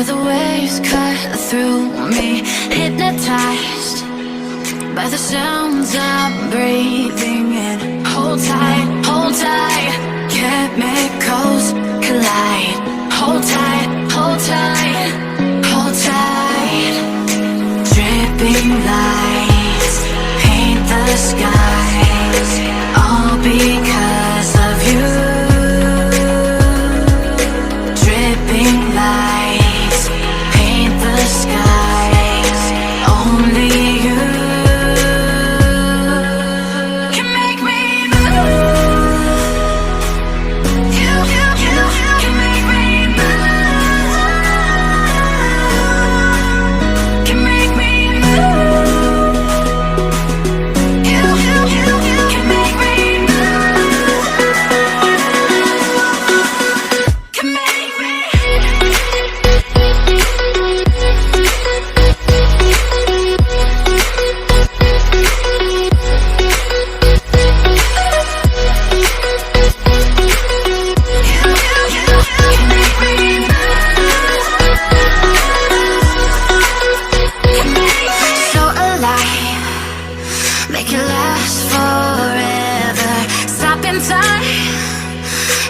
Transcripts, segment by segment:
the waves cut through me, hypnotized by the sounds I'm breathing in. Hold tight, chemicals collide. Hold tight, hold tight, hold tight. Dripping lights paint the skies, all because of you. Dripping lights paint the skies, only you can make me move. You can make me move. Can make me move. You can make me move. Can make me. So alive, make it last forever. Stop in time,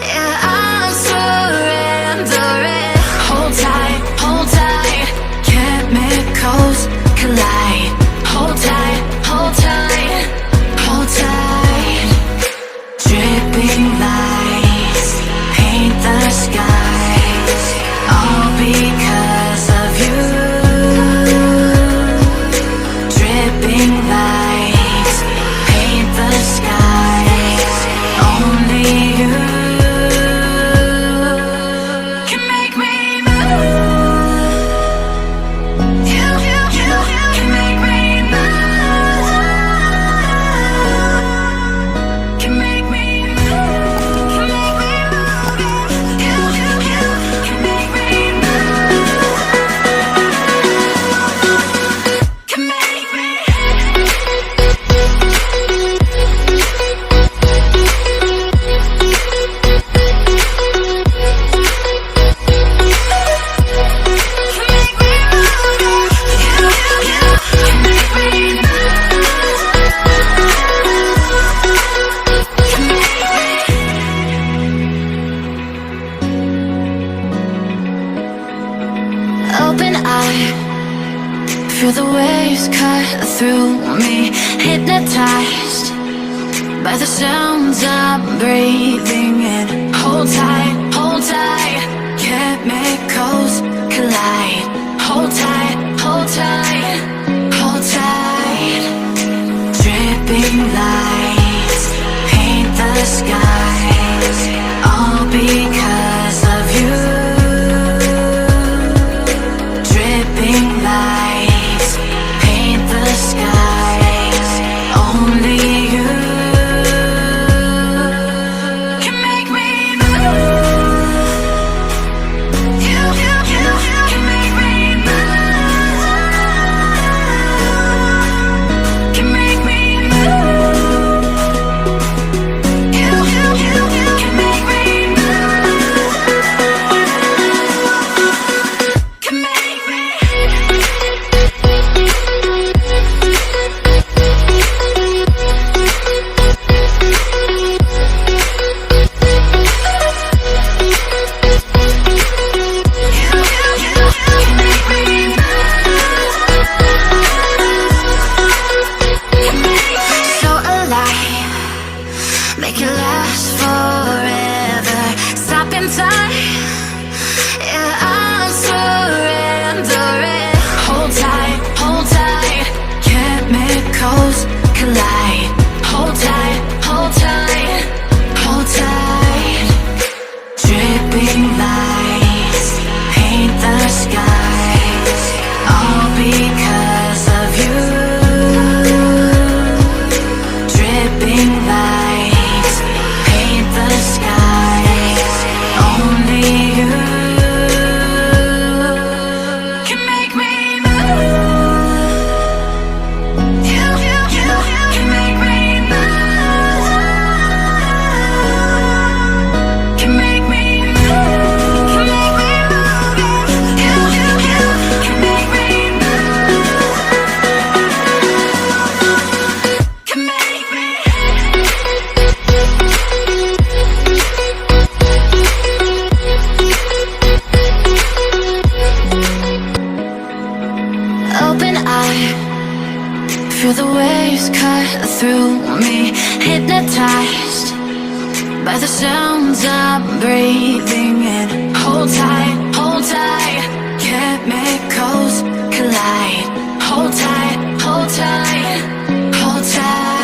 yeah, I'm surrendering. Hold tight, chemicals collide. Hold tight, hold tight, hold tight. Dripping lights paint the skies, all because of you. Dripping lights paint the skies, only you can make me move. You can make me move. Can make me move. Can make me move. You can make me move. Can make me. Open eye, feel the waves cut through me, hypnotized by the sounds I'm breathing in. Hold tight, chemicals collide. Hold tight, hold tight. Dripping lights paint the skies, all because of you. Dripping lights paint the skies, only you can make me move. You can make me move. Can make me move. You can make me move. Can make me. So alive, make it last forever. Stop in time, yeah, I'm surrendering. Hold tight, chemicals collide. Hold tight, hold tight. Dripping lights paint the skies, all because of you. Dripping lights paint the skies, only you hypnotized by the sounds I'm breathing in. Hold tight, chemicals collide. Hold tight, hold tight, hold tight.